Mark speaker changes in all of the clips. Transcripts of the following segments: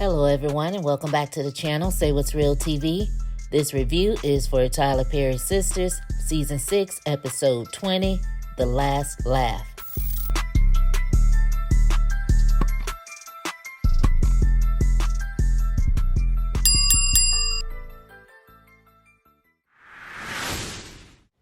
Speaker 1: Hello everyone and welcome back to the channel, Say What's Real TV. This review is for Tyler Perry's Sistas, Season 6, Episode 20, The Last Laugh.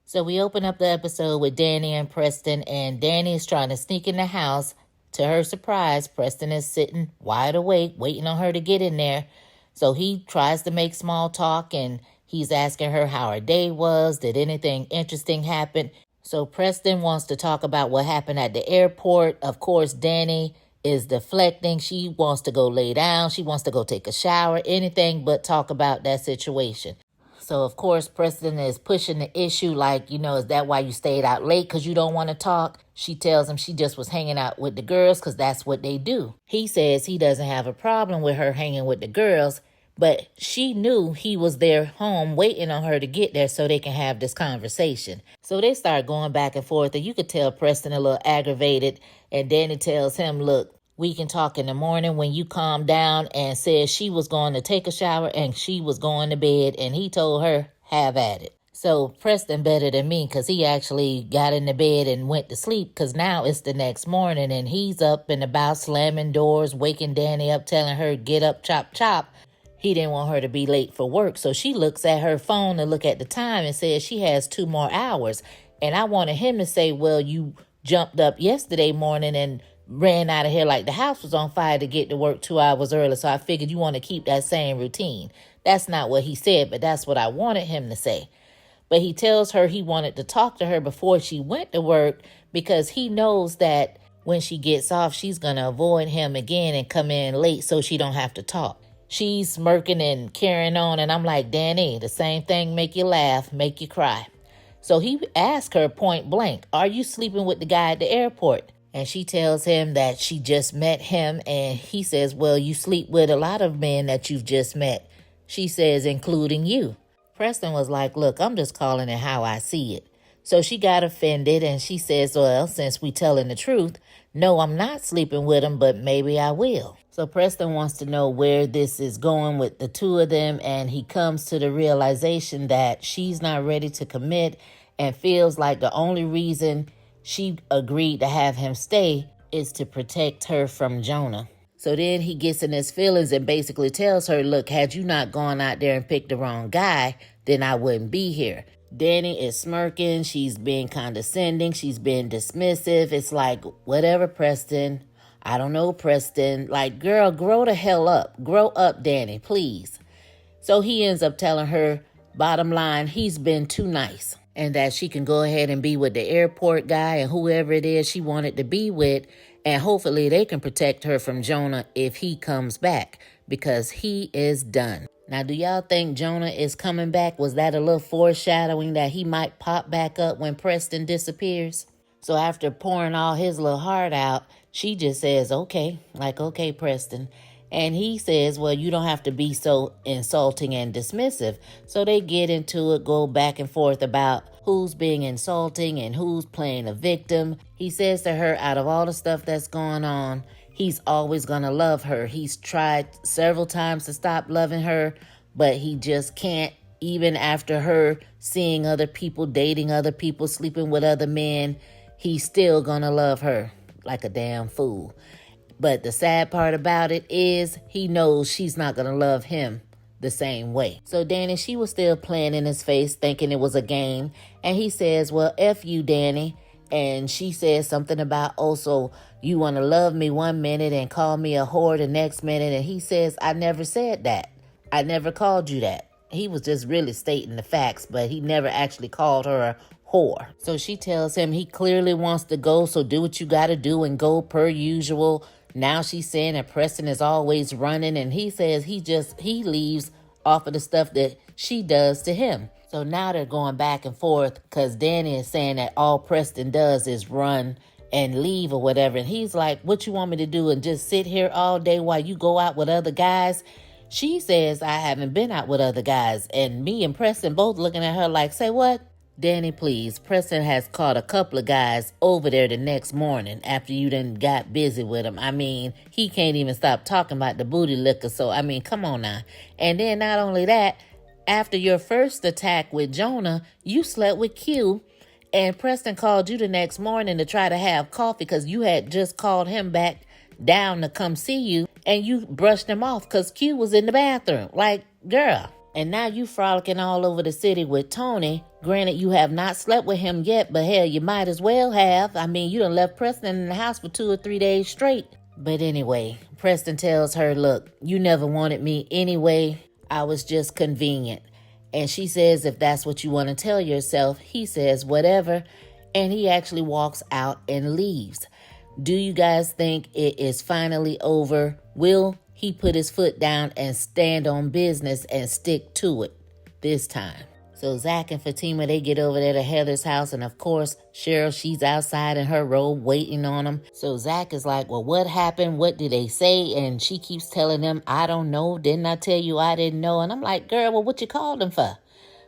Speaker 1: So we open up the episode with Danny and Preston, and Danny is trying to sneak in the house. To her surprise, Preston is sitting wide awake, waiting on her to get in there. So he tries to make small talk, and he's asking her how her day was. Did anything interesting happen? So Preston wants to talk about what happened at the airport. Of course, Danny is deflecting. She wants to go lay down. She wants to go take a shower, anything but talk about that situation. So, of course, Preston is pushing the issue like, is that why you stayed out late? Because you don't want to talk? She tells him she just was hanging out with the girls because that's what they do. He says he doesn't have a problem with her hanging with the girls, but she knew he was there home waiting on her to get there so they can have this conversation. So they start going back and forth, and you could tell Preston a little aggravated, and Danny tells him, look, we can talk in the morning when you calm down, and says she was going to take a shower and she was going to bed, and he told her, have at it. So Preston better than me because he actually got in the bed and went to sleep because now it's the next morning and he's up and about slamming doors, waking Danny up, telling her, get up, chop, chop. He didn't want her to be late for work. So she looks at her phone and look at the time and says she has 2 more hours. And I wanted him to say, well, you jumped up yesterday morning and ran out of here like the house was on fire to get to work 2 hours early. So I figured you want to keep that same routine. That's not what he said, but that's what I wanted him to say. But he tells her he wanted to talk to her before she went to work because he knows that when she gets off, she's going to avoid him again and come in late so she don't have to talk. She's smirking and carrying on. And I'm like, Danny, the same thing make you laugh, make you cry. So he asked her point blank, are you sleeping with the guy at the airport? And she tells him that she just met him. And he says, well, you sleep with a lot of men that you've just met. She says, including you. Preston was like, look, I'm just calling it how I see it. So she got offended and she says, well, since we telling the truth, no, I'm not sleeping with him, but maybe I will. So Preston wants to know where this is going with the two of them. And he comes to the realization that she's not ready to commit and feels like the only reason she agreed to have him stay is to protect her from Jonah. So then he gets in his feelings and basically tells her, look, had you not gone out there and picked the wrong guy, then I wouldn't be here. Danny is smirking. She's being condescending. She's being dismissive. It's like, whatever, Preston. I don't know, Preston. Like, girl, grow the hell up. Grow up, Danny, please. So he ends up telling her, bottom line, he's been too nice. And that she can go ahead and be with the airport guy and whoever it is she wanted to be with. And hopefully they can protect her from Jonah if he comes back, because he is done. Now, do y'all think Jonah is coming back? Was that a little foreshadowing that he might pop back up when Preston disappears? So after pouring all his little heart out, she just says, okay, like, okay, Preston. And he says, well, you don't have to be so insulting and dismissive. So they get into it, go back and forth about who's being insulting and who's playing a victim. He says to her, out of all the stuff that's going on, he's always going to love her. He's tried several times to stop loving her, but he just can't, even after her seeing other people, dating other people, sleeping with other men, he's still going to love her like a damn fool. But the sad part about it is he knows she's not going to love him the same way. So Danny, she was still playing in his face, thinking it was a game. And he says, well, F you, Danny. And she says something about, oh, so you want to love me one minute and call me a whore the next minute. And he says, I never said that. I never called you that. He was just really stating the facts, but he never actually called her a whore. So she tells him he clearly wants to go, so do what you got to do and go per usual. Now she's saying that Preston is always running, and he says he leaves off of the stuff that she does to him. So now they're going back and forth because Danny is saying that all Preston does is run and leave or whatever. And he's like, what you want me to do and just sit here all day while you go out with other guys? She says, I haven't been out with other guys. And me and Preston both looking at her like, say what? Danny, please, Preston has caught a couple of guys over there the next morning after you done got busy with him. I mean, he can't even stop talking about the booty liquor, so, I mean, come on now. And then not only that, after your first attack with Jonah, you slept with Q, and Preston called you the next morning to try to have coffee because you had just called him back down to come see you, and you brushed him off because Q was in the bathroom. Like, girl. And now you frolicking all over the city with Tony. Granted, you have not slept with him yet, but hell, you might as well have. I mean, you done left Preston in the house for 2 or 3 days straight. But anyway, Preston tells her, look, you never wanted me anyway. I was just convenient. And she says, if that's what you want to tell yourself, he says, whatever. And he actually walks out and leaves. Do you guys think it is finally over? Will he put his foot down and stand on business and stick to it this time? So Zach and Fatima, they get over there to Heather's house. And of course, Cheryl, she's outside in her robe waiting on them. So Zach is like, well, what happened? What did they say? And she keeps telling them, I don't know. Didn't I tell you I didn't know? And I'm like, girl, well, what you called them for?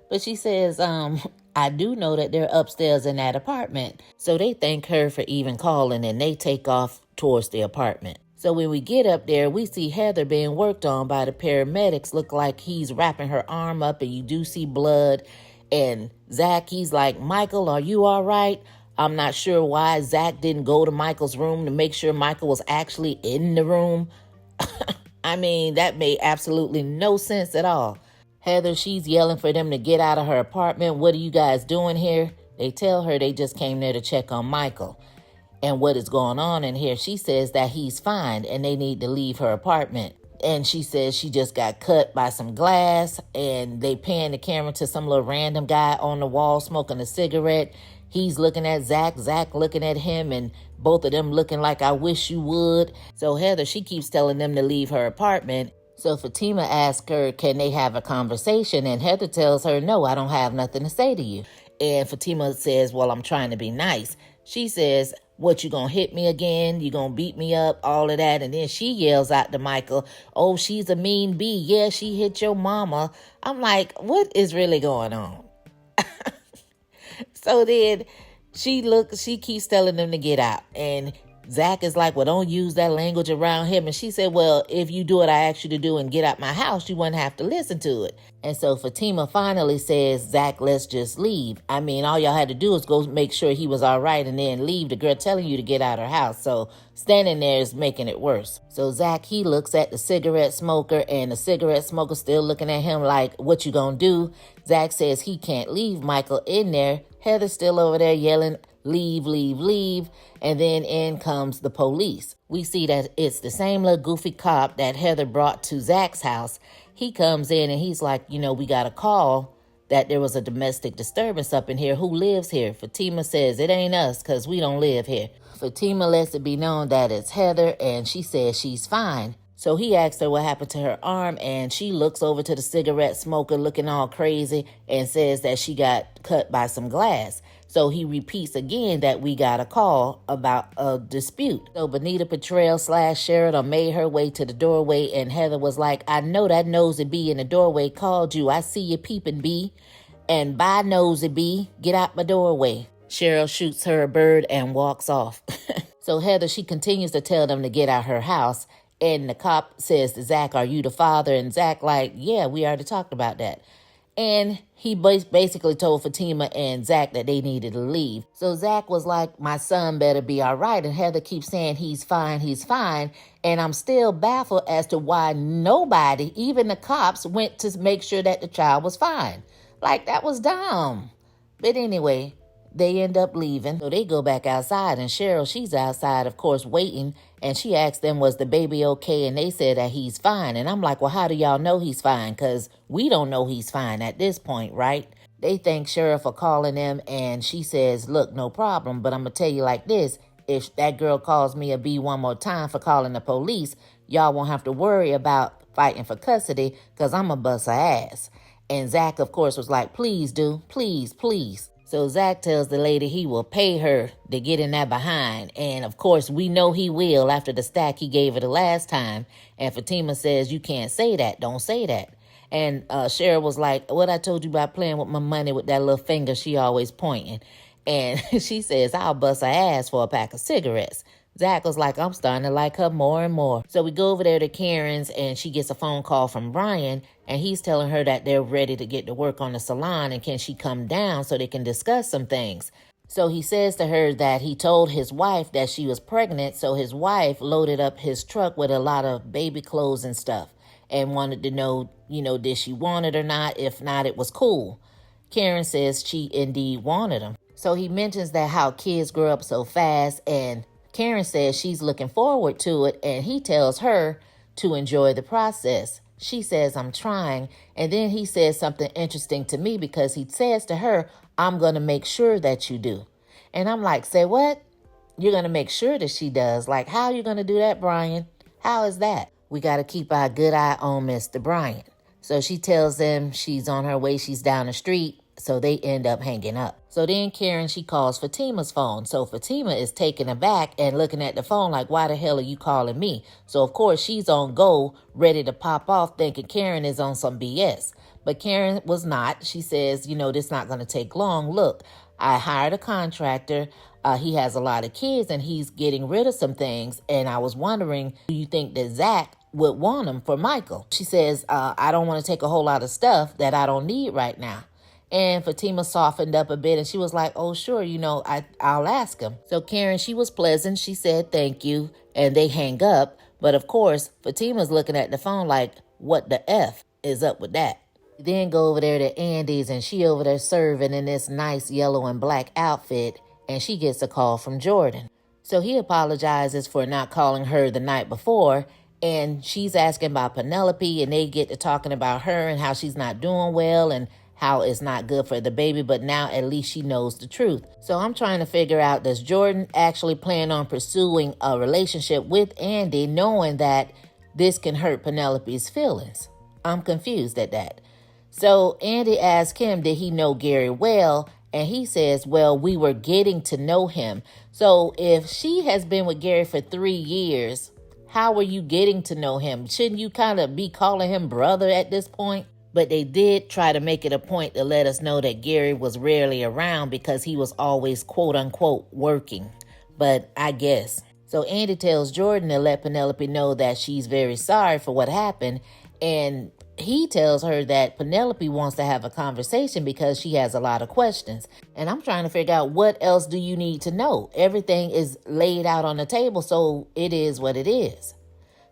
Speaker 1: But she says, I do know that they're upstairs in that apartment. So they thank her for even calling and they take off towards the apartment. So when we get up there, we see Heather being worked on by the paramedics. Look like he's wrapping her arm up and you do see blood. And Zach, he's like, Michael, are you all right? I'm not sure why Zach didn't go to Michael's room to make sure Michael was actually in the room. I mean, that made absolutely no sense at all. Heather, she's yelling for them to get out of her apartment. What are you guys doing here? They tell her they just came there to check on Michael. And what is going on in here? She says that he's fine and they need to leave her apartment. And she says she just got cut by some glass and they pan the camera to some little random guy on the wall smoking a cigarette. He's looking at Zach, Zach looking at him, and both of them looking like, I wish you would. So Heather, she keeps telling them to leave her apartment. So Fatima asks her, can they have a conversation? And Heather tells her, no, I don't have nothing to say to you. And Fatima says, well, I'm trying to be nice. She says, what, you gonna hit me again? You gonna beat me up? All of that. And then she yells out to Michael, oh, she's a mean bee. Yeah, she hit your mama. I'm like, what is really going on? So then she keeps telling them to get out. And Zach is like, well, don't use that language around him. And she said, well, if you do what I asked you to do and get out my house, you wouldn't have to listen to it. And so Fatima finally says, Zach, let's just leave. I mean, all y'all had to do is go make sure he was all right and then leave. The girl telling you to get out her house. So standing there is making it worse. So Zach, he looks at the cigarette smoker and the cigarette smoker still looking at him like, what you gonna do? Zach says he can't leave Michael in there. Heather's still over there yelling, leave, leave, leave. And then in comes the police. We see that it's the same little goofy cop that Heather brought to Zach's house. He comes in and he's like, we got a call that there was a domestic disturbance up in here. Who lives here? Fatima says, it ain't us because we don't live here. Fatima lets it be known that it's Heather and she says she's fine. So he asks her what happened to her arm and she looks over to the cigarette smoker looking all crazy and says that she got cut by some glass. So he repeats again that we got a call about a dispute. So Benita Petrell / Sheridan made her way to the doorway and Heather was like, I know that nosy bee in the doorway called you. I see you peeping, bee. And bye, nosy bee. Get out my doorway. Cheryl shoots her a bird and walks off. So Heather, she continues to tell them to get out her house. And the cop says to Zach, are you the father? And Zach like, yeah, we already talked about that. And he basically told Fatima and Zach that they needed to leave. So Zach was like, my son better be all right. And Heather keeps saying he's fine, he's fine. And I'm still baffled as to why nobody, even the cops, went to make sure that the child was fine. Like, that was dumb. But anyway, they end up leaving. So they go back outside and Cheryl, she's outside, of course, waiting. And she asked them, was the baby okay? And they said that he's fine. And I'm like, well, how do y'all know he's fine? Because we don't know he's fine at this point, right? They thank Cheryl for calling them. And she says, look, no problem. But I'm going to tell you like this. If that girl calls me a B one more time for calling the police, y'all won't have to worry about fighting for custody because I'm going to bust her ass. And Zach, of course, was like, please do. Please, please. So Zach tells the lady he will pay her to get in that behind. And of course, we know he will after the stack he gave her the last time. And Fatima says, you can't say that. Don't say that. And Cheryl was like, what I told you about playing with my money with that little finger she always pointing. And she says, I'll bust her ass for a pack of cigarettes. Zach was like, I'm starting to like her more and more. So we go over there to Karen's and she gets a phone call from Brian and he's telling her that they're ready to get to work on the salon and can she come down so they can discuss some things. So he says to her that he told his wife that she was pregnant, so his wife loaded up his truck with a lot of baby clothes and stuff and wanted to know, did she want it or not? If not, it was cool. Karen says she indeed wanted him. So he mentions that how kids grow up so fast and Karen says she's looking forward to it and he tells her to enjoy the process. She says, I'm trying. And then he says something interesting to me because he says to her, I'm going to make sure that you do. And I'm like, say what? You're going to make sure that she does? Like, how are you going to do that, Brian? How is that? We got to keep our good eye on Mr. Brian. So she tells them she's on her way. She's down the street. So they end up hanging up. So then Karen, she calls Fatima's phone. So Fatima is taken aback and looking at the phone like, why the hell are you calling me? So of course she's on go, ready to pop off, thinking Karen is on some BS. But Karen was not. She says, this is not going to take long. Look, I hired a contractor. He has a lot of kids and he's getting rid of some things. And I was wondering, do you think that Zach would want him for Michael? She says, I don't want to take a whole lot of stuff that I don't need right now. And Fatima softened up a bit and she was like, oh, sure, I'll ask him. So Karen, she was pleasant. She said, thank you. And they hang up. But of course, Fatima's looking at the phone like, what the F is up with that? Then go over there to Andy's and she over there serving in this nice yellow and black outfit. And she gets a call from Jordan. So he apologizes for not calling her the night before. And she's asking about Penelope and they get to talking about her and how she's not doing well and how it's not good for the baby, but now at least she knows the truth. So I'm trying to figure out, does Jordan actually plan on pursuing a relationship with Andy knowing that this can hurt Penelope's feelings? I'm confused at that. So Andy asked him, did he know Gary well? And he says, well, we were getting to know him. So if she has been with Gary for 3 years, how were you getting to know him? Shouldn't you kind of be calling him brother at this point? But they did try to make it a point to let us know that Gary was rarely around because he was always, quote unquote, working. But I guess. So Andy tells Jordan to let Penelope know that she's very sorry for what happened. And he tells her that Penelope wants to have a conversation because she has a lot of questions. And I'm trying to figure out, what else do you need to know? Everything is laid out on the table, so it is what it is.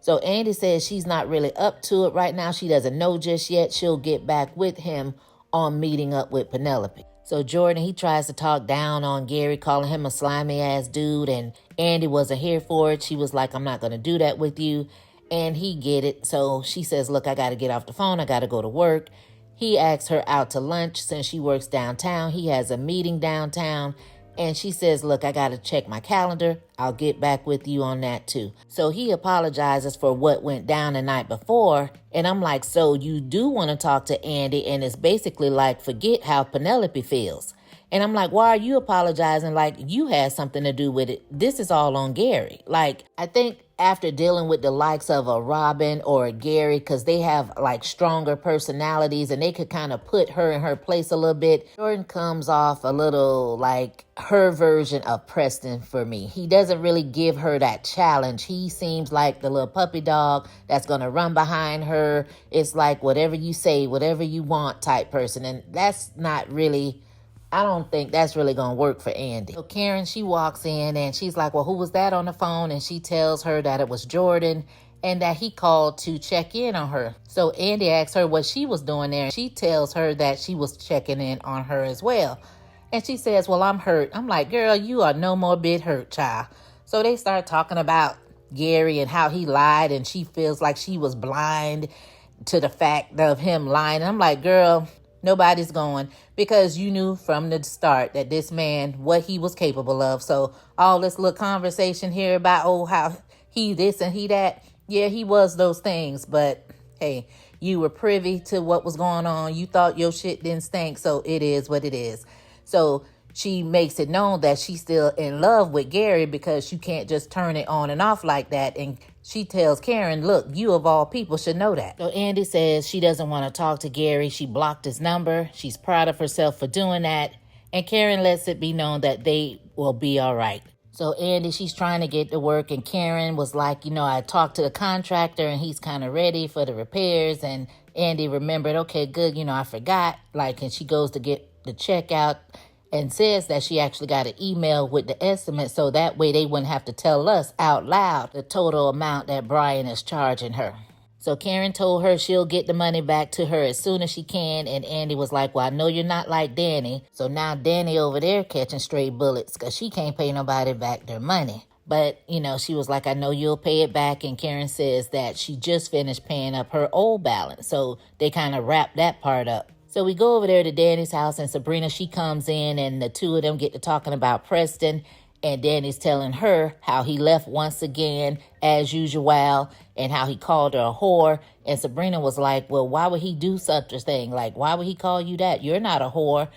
Speaker 1: So Andy says she's not really up to it right now. She doesn't know just yet. She'll get back with him on meeting up with Penelope. So Jordan, he tries to talk down on Gary, calling him a slimy ass dude. And Andy wasn't here for it. She was like, I'm not going to do that with you. And he get it. So she says, look, I got to get off the phone. I got to go to work. He asks her out to lunch since she works downtown. He has a meeting downtown. And she says, look, I got to check my calendar. I'll get back with you on that too. So he apologizes for what went down the night before. And I'm like, so you do want to talk to Andy? And it's basically like, forget how Penelope feels. And I'm like, why are you apologizing like you had something to do with it? This is all on Gary. Like, I think after dealing with the likes of a Robin or a Gary, because they have like stronger personalities and they could kind of put her in her place a little bit, Jordan comes off a little like her version of Preston for me. He doesn't really give her that challenge. He seems like the little puppy dog that's going to run behind her. It's like whatever you say, whatever you want type person. And that's not really, I don't think that's really going to work for Andy. So Karen, she walks in and she's like, well, who was that on the phone? And she tells her that it was Jordan and that he called to check in on her. So Andy asks her what she was doing there. She tells her that she was checking in on her as well. And she says, well, I'm hurt. I'm like, girl, you are no more bit hurt, child. So they start talking about Gary and how he lied and she feels like she was blind to the fact of him lying. And I'm like, girl, nobody's going, because you knew from the start that this man, what he was capable of. So all this little conversation here about, oh, how he this and he that. Yeah, he was those things. But hey, you were privy to what was going on. You thought your shit didn't stink. So it is what it is. So she makes it known that she's still in love with Gary because you can't just turn it on and off like that. And She tells Karen, look, you of all people should know that. So Andy says she doesn't want to talk to Gary. She blocked his number. She's proud of herself for doing that. And Karen lets it be known that they will be all right. So Andy, she's trying to get to work, and Karen was like, I talked to the contractor and he's kind of ready for the repairs. And Andy remembered, okay, good, I forgot. And she goes to get the check out and says that she actually got an email with the estimate, so that way they wouldn't have to tell us out loud the total amount that Brian is charging her. So Karen told her she'll get the money back to her as soon as she can, and Andy was like, well, I know you're not like Danny. So now Danny over there catching stray bullets because she can't pay nobody back their money. But, she was like, I know you'll pay it back, and Karen says that she just finished paying up her old balance. So they kind of wrap that part up. So we go over there to Danny's house, and Sabrina, she comes in, and the two of them get to talking about Preston. And Danny's telling her how he left once again, as usual, and how he called her a whore. And Sabrina was like, well, why would he do such a thing? Why would he call you that? You're not a whore.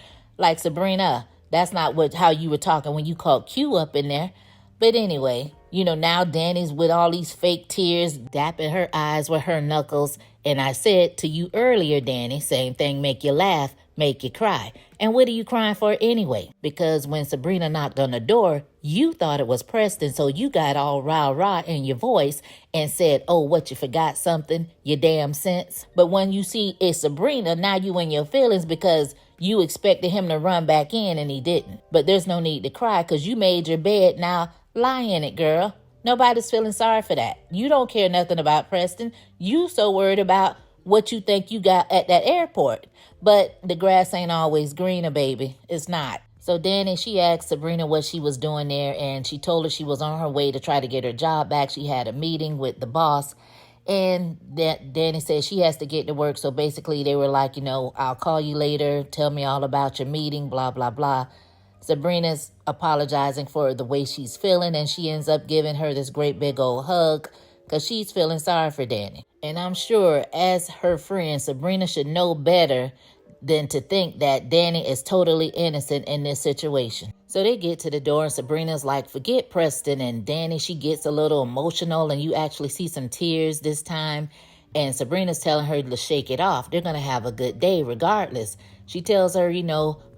Speaker 1: Sabrina, that's not how you were talking when you called Q up in there. But anyway, now Danny's with all these fake tears, dapping her eyes with her knuckles. And I said to you earlier, Danny, same thing, make you laugh, make you cry. And what are you crying for anyway? Because when Sabrina knocked on the door, you thought it was Preston, so you got all rah-rah in your voice and said, oh, what, you forgot something, you damn sense? But when you see it's Sabrina, now you in your feelings because you expected him to run back in and he didn't. But there's no need to cry because you made your bed, now lie in it, girl. Nobody's feeling sorry for that. You don't care nothing about Preston. You so worried about what you think you got at that airport. But the grass ain't always greener, baby. It's not. So Danny, she asked Sabrina what she was doing there, and she told her she was on her way to try to get her job back. She had a meeting with the boss, and Danny said she has to get to work. So basically they were like, I'll call you later. Tell me all about your meeting, blah, blah, blah. Sabrina's apologizing for the way she's feeling, and she ends up giving her this great big old hug because she's feeling sorry for Danny. And I'm sure as her friend, Sabrina should know better than to think that Danny is totally innocent in this situation. So they get to the door, and Sabrina's like, forget Preston. And Danny, she gets a little emotional, and you actually see some tears this time. And Sabrina's telling her to shake it off. They're going to have a good day regardless. She tells her,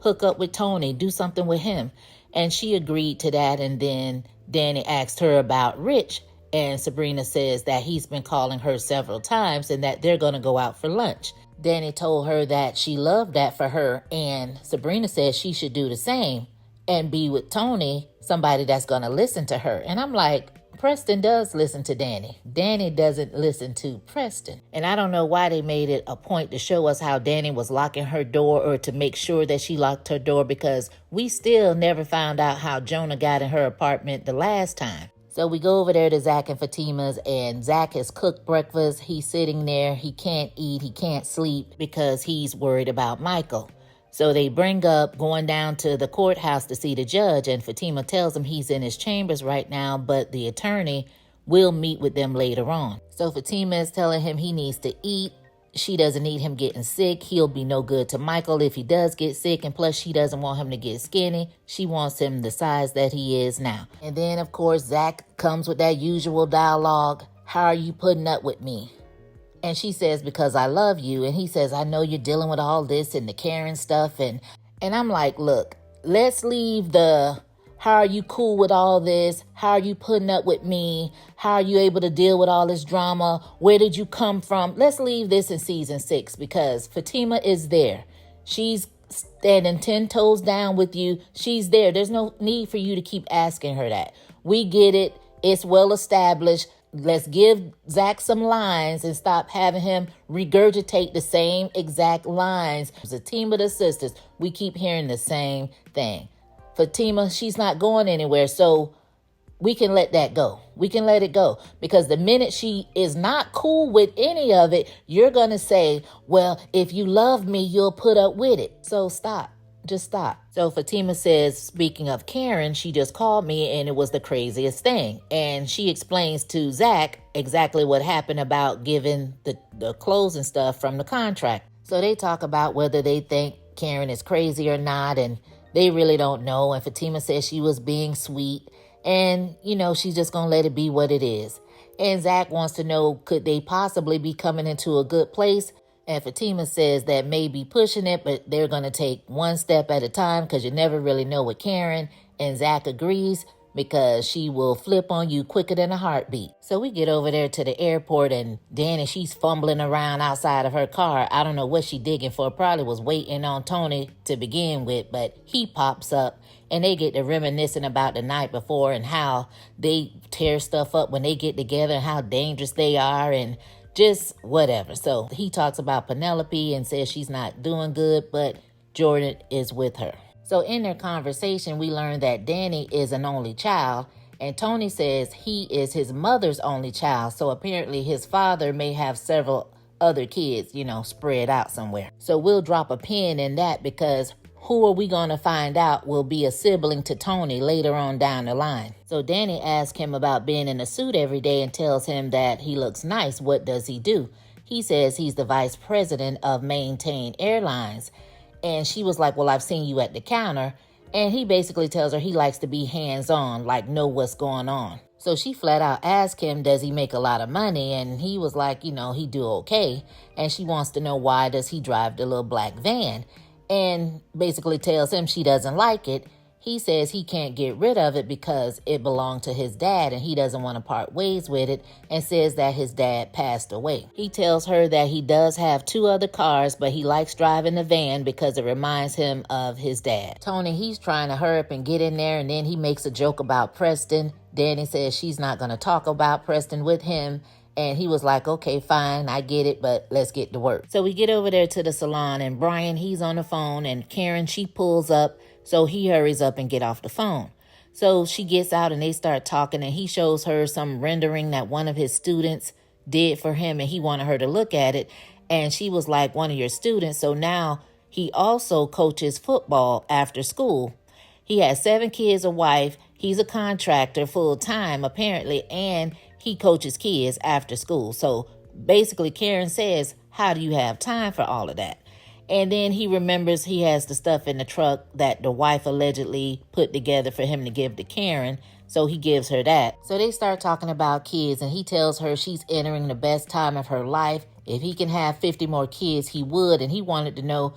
Speaker 1: hook up with Tony, do something with him. And she agreed to that. And then Danny asked her about Rich. And Sabrina says that he's been calling her several times and that they're going to go out for lunch. Danny told her that she loved that for her. And Sabrina says she should do the same and be with Tony, somebody that's going to listen to her. And I'm like, Preston does listen to Danny. Danny doesn't listen to Preston. And I don't know why they made it a point to show us how Danny was locking her door or to make sure that she locked her door, because we still never found out how Jonah got in her apartment the last time. So we go over there to Zach and Fatima's, and Zach has cooked breakfast. He's sitting there. He can't eat. He can't sleep because he's worried about Michael. So they bring up going down to the courthouse to see the judge, and Fatima tells him he's in his chambers right now, but the attorney will meet with them later on. So Fatima is telling him he needs to eat. She doesn't need him getting sick. He'll be no good to Michael if he does get sick, and plus she doesn't want him to get skinny. She wants him the size that he is now. And then, of course, Zach comes with that usual dialogue. How are you putting up with me? And she says, because I love you. And he says, I know you're dealing with all this and the Karen stuff. And I'm like, look, let's leave the, how are you cool with all this? How are you putting up with me? How are you able to deal with all this drama? Where did you come from? Let's leave this in season 6, because Fatima is there. She's standing 10 toes down with you. She's there. There's no need for you to keep asking her that. We get it. It's well established. Let's give Zach some lines and stop having him regurgitate the same exact lines. It's a team of the sisters. We keep hearing the same thing. Fatima, she's not going anywhere, so we can let that go. We can let it go, because the minute she is not cool with any of it, you're going to say, well, if you love me, you'll put up with it. So stop. Just stop. So Fatima says, speaking of Karen, she just called me and it was the craziest thing. And she explains to Zach exactly what happened about giving the clothes and stuff from the contract. So they talk about whether they think Karen is crazy or not, and they really don't know. And Fatima says she was being sweet and, she's just going to let it be what it is. And Zach wants to know, could they possibly be coming into a good place? And Fatima says that may be pushing it, but they're going to take one step at a time because you never really know with Karen. And Zach agrees because she will flip on you quicker than a heartbeat. So we get over there to the airport, and Danny, she's fumbling around outside of her car. I don't know what she digging for. Probably was waiting on Tony to begin with, but he pops up and they get to reminiscing about the night before and how they tear stuff up when they get together and how dangerous they are and just whatever. So he talks about Penelope and says she's not doing good, but Jordan is with her. So in their conversation, we learn that Danny is an only child, and Tony says he is his mother's only child. So apparently his father may have several other kids, spread out somewhere. So we'll drop a pin in that because who are we going to find out will be a sibling to Tony later on down the line. So Danny asks him about being in a suit every day and tells him that he looks nice. What does he do? He says he's the vice president of Maintain Airlines. And she was like, well, I've seen you at the counter. And he basically tells her he likes to be hands-on, like know what's going on. So she flat out asked him, does he make a lot of money? And he was like, he do okay. And she wants to know why does he drive the little black van? And basically tells him she doesn't like it. He says he can't get rid of it because it belonged to his dad and he doesn't want to part ways with it, and says that his dad passed away. He tells her that he does have 2 other cars, but he likes driving the van because it reminds him of his dad. Tony, he's trying to hurry up and get in there, and then he makes a joke about Preston. Danny says she's not going to talk about Preston with him. And he was like, okay, fine, I get it, but let's get to work. So we get over there to the salon, and Brian, he's on the phone, and Karen, she pulls up. So he hurries up and get off the phone. So she gets out and they start talking, and he shows her some rendering that one of his students did for him, and he wanted her to look at it. And she was like, one of your students. So now he also coaches football after school. He has 7 kids, a wife. He's a contractor full time, apparently, and he coaches kids after school. So basically Karen says, how do you have time for all of that? And then he remembers he has the stuff in the truck that the wife allegedly put together for him to give to Karen. So he gives her that. So they start talking about kids, and he tells her she's entering the best time of her life. If he can have 50 more kids, he would. And he wanted to know,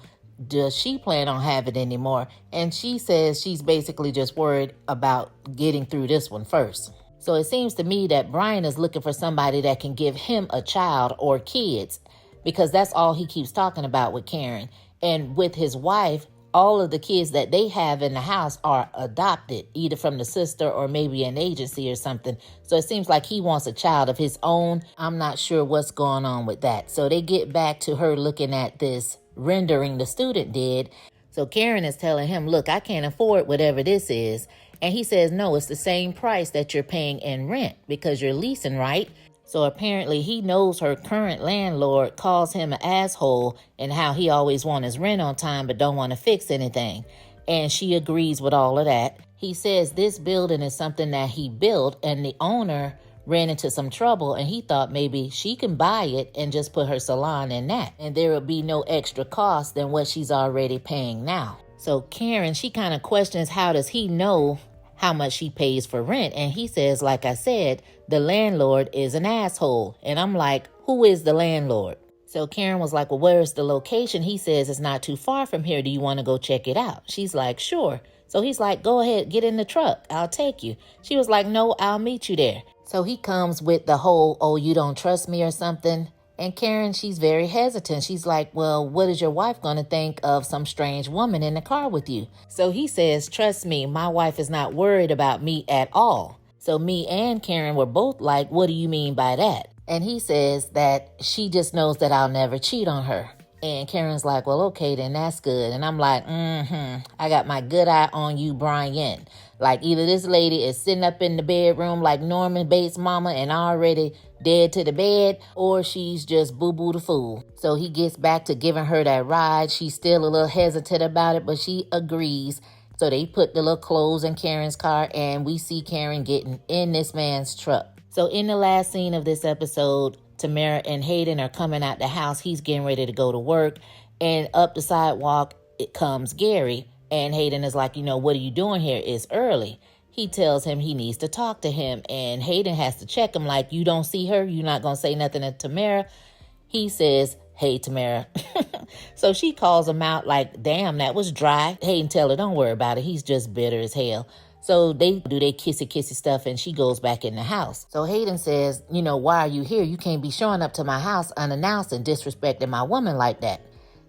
Speaker 1: does she plan on having any more? And she says she's basically just worried about getting through this one first. So it seems to me that Brian is looking for somebody that can give him a child or kids, because that's all he keeps talking about with Karen. And with his wife, all of the kids that they have in the house are adopted, either from the sister or maybe an agency or something. So it seems like he wants a child of his own. I'm not sure what's going on with that. So they get back to her looking at this rendering the student did. So Karen is telling him, look, I can't afford whatever this is. And he says, no, it's the same price that you're paying in rent because you're leasing, right? So apparently he knows her current landlord calls him an asshole and how he always wants his rent on time but don't want to fix anything. And she agrees with all of that. He says this building is something that he built, and the owner ran into some trouble, and he thought maybe she can buy it and just put her salon in that. And there would be no extra cost than what she's already paying now. So Karen, she kind of questions, how does he know how much she pays for rent? And he says, like I said, the landlord is an asshole. And I'm like, who is the landlord? So Karen was like, well, where's the location? He says, it's not too far from here. Do you want to go check it out? She's like, sure. So he's like, go ahead, get in the truck. I'll take you. She was like, no, I'll meet you there. So he comes with the whole, oh, you don't trust me or something. And Karen, she's very hesitant. She's like, well, what is your wife going to think of some strange woman in the car with you? So he says, trust me, my wife is not worried about me at all. So me and Karen were both like, what do you mean by that? And he says that she just knows that I'll never cheat on her. And Karen's like, well, okay, then that's good. And I'm like, I got my good eye on you, Brian. Like, either this lady is sitting up in the bedroom like Norman Bates' mama and already dead to the bed, or she's just boo-boo the fool. So he gets back to giving her that ride. She's still a little hesitant about it, but she agrees. So they put the little clothes in Karen's car, and we see Karen getting in this man's truck. So in the last scene of this episode, Tamara and Hayden are coming out the house. He's getting ready to go to work, and up the sidewalk, it comes Gary. And Hayden is like, what are you doing here? It's early. he tells him he needs to talk to him, and Hayden has to check him like, you don't see her? You're not going to say nothing to Tamara? He says, hey, Tamara. So she calls him out like, damn, that was dry. Hayden tell her, don't worry about it. He's just bitter as hell. So they do their kissy stuff, and she goes back in the house. So Hayden says, why are you here? You can't be showing up to my house unannounced and disrespecting my woman like that.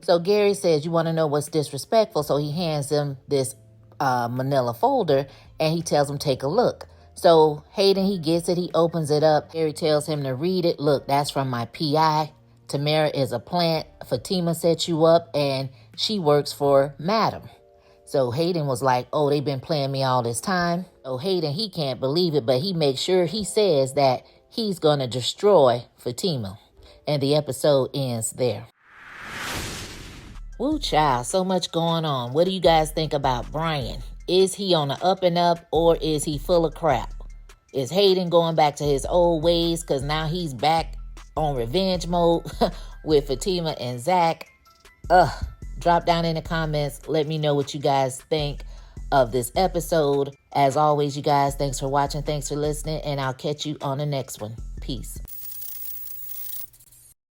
Speaker 1: So Gary says, you want to know what's disrespectful? So he hands him this manila folder, and he tells him, take a look. So Hayden, he gets it. He opens it up. Gary tells him to read it. Look, that's from my PI. Tamara is a plant. Fatima set you up, and she works for Madam. So Hayden was like, oh, they've been playing me all this time. So Hayden, he can't believe it, but he makes sure he says that he's going to destroy Fatima. And the episode ends there. Woo, child, so much going on. What do you guys think about Brian? Is he on the up and up, or is he full of crap? Is Hayden going back to his old ways because now he's back on revenge mode with Fatima and Zach? Drop down in the comments. Let me know what you guys think of this episode. As always, you guys, thanks for watching. Thanks for listening. And I'll catch you on the next one. Peace.